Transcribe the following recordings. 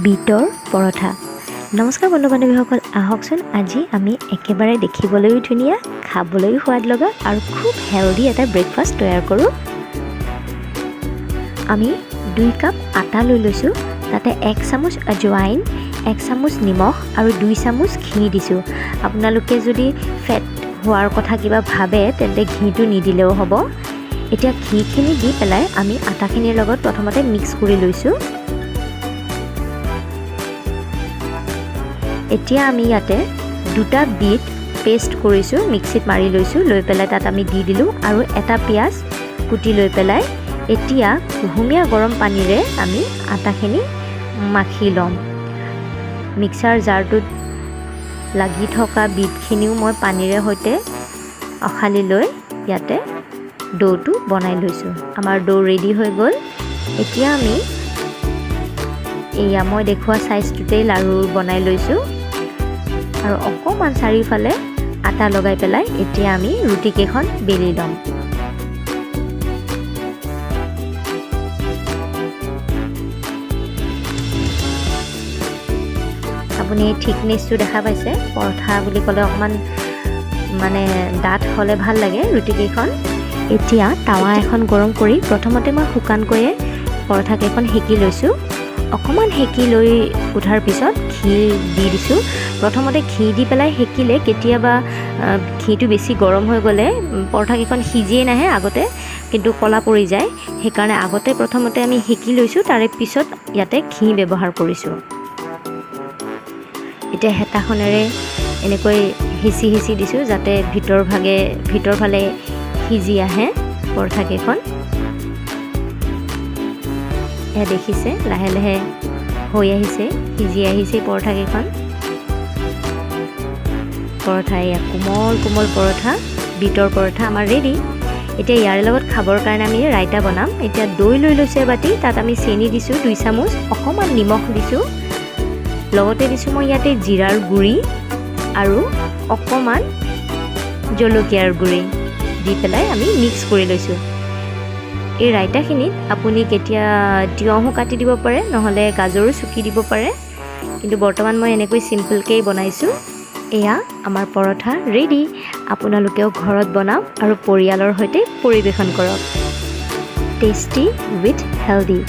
বিটৰ পৰঠা। নমস্কাৰ বন্ধু বান্ধৱীসকল, আহকচোন আজি আমি একেবাৰে দেখিবলৈও ধুনীয়া, খাবলৈও সোৱাদ লগা আৰু খুব হেলদি এটা ব্ৰেকফাষ্ট তৈয়াৰ কৰোঁ। আমি 2 কাপ আটা লৈ লৈছোঁ। তাতে 1 চামুচ আজৱাইন, 1 চামুচ নিমখ আৰু 2 চামুচ ঘি দিছোঁ। আপোনালোকে যদি ফেট হোৱাৰ কথা কিবা ভাবে তেন্তে ঘিটো নিদিলেও হ'ব। এতিয়া ঘিখিনি দি পেলাই আমি আটাখিনিৰ লগত প্ৰথমতে মিক্স কৰি লৈছোঁ। এতিয়া আমি ইয়াতে 2টা বিট পেষ্ট কৰিছোঁ, মিক্সিত মাৰি লৈছোঁ। লৈ পেলাই তাত আমি দি দিলোঁ আৰু এটা পিঁয়াজ কুটি লৈ পেলাই এতিয়া কুহুমীয়া গৰম পানীৰে আমি আটাখিনি মাখি ল'ম। মিক্সাৰ জাৰটোত লাগি থকা বিটখিনিও মই পানীৰে সৈতে অখালি লৈ ইয়াতে ডোটো বনাই লৈছোঁ। আমাৰ ডো ৰেডি হৈ গ'ল। এতিয়া আমি এয়া মই দেখুওৱা চাইজটোতেই লাড়ু বনাই লৈছোঁ আৰু অকণমান চাৰিওফালে আটা লগাই পেলাই এতিয়া আমি ৰুটিকেইখন বেলি ল'ম। আপুনি থিকনেছটো দেখা পাইছে। পৰঠা বুলি ক'লে অকণমান ডাঠ হ'লে ভাল লাগে ৰুটিকেইখন। এতিয়া টাৱা এখন গৰম কৰি প্ৰথমতে মই শুকানকৈয়ে পৰঠাকেইখন সেকি লৈছোঁ। অকণমান সেকি লৈ উঠাৰ পিছত ঘি দি দিছোঁ। প্ৰথমতে ঘি দি পেলাই সেকিলে কেতিয়াবা ঘিটো বেছি গৰম হৈ গ'লে পৰঠাকেইখন সিজিয়ে নাহে, আগতে কিন্তু ক'লা পৰি যায়। সেইকাৰণে আগতে প্ৰথমতে আমি সেকি লৈছোঁ, তাৰে পিছত ইয়াতে ঘি ব্যৱহাৰ কৰিছোঁ। এতিয়া হেতাখনেৰে এনেকৈ হেঁচি হেঁচি দিছোঁ যাতে ভিতৰ ফালে সিজি আহে পৰঠাকেইখন। এয়া দেখিছে লাহে লাহে হৈ আহিছে, সিজি আহিছে পৰঠাকেইখন। পৰঠা এয়া কোমল কোমল পৰঠা, বিটৰ পৰঠা আমাৰ ৰেডি। এতিয়া ইয়াৰ লগত খাবৰ কাৰণে আমি ৰাইতা বনাম। এতিয়া দৈ লৈ লৈছোঁ এবাটি, তাত আমি চেনি দিছোঁ 2 চামুচ, অকণমান নিমখ দিছোঁ, লগতে দিছোঁ মই ইয়াতে জিৰাৰ গুড়ি আৰু অকণমান জলকীয়াৰ গুড়ি দি পেলাই আমি মিক্স কৰি লৈছোঁ। এই ৰাইতাখিনিত আপুনি কেতিয়া তিয়ঁহো কাটি দিব পাৰে, নহ'লে গাজৰো চুকি দিব পাৰে, কিন্তু বৰ্তমান মই এনেকৈ চিম্পলকৈ বনাইছোঁ। এয়া আমাৰ পৰঠা ৰেডি। আপোনালোকেও ঘৰত বনাওক আৰু পৰিয়ালৰ সৈতে পৰিৱেশন কৰক। Tasty with healthy.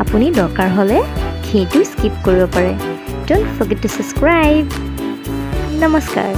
আপুনি দৰকাৰ হ'লে ঘিটো স্কিপ কৰিব পাৰে। Don't forget to subscribe. Namaskar.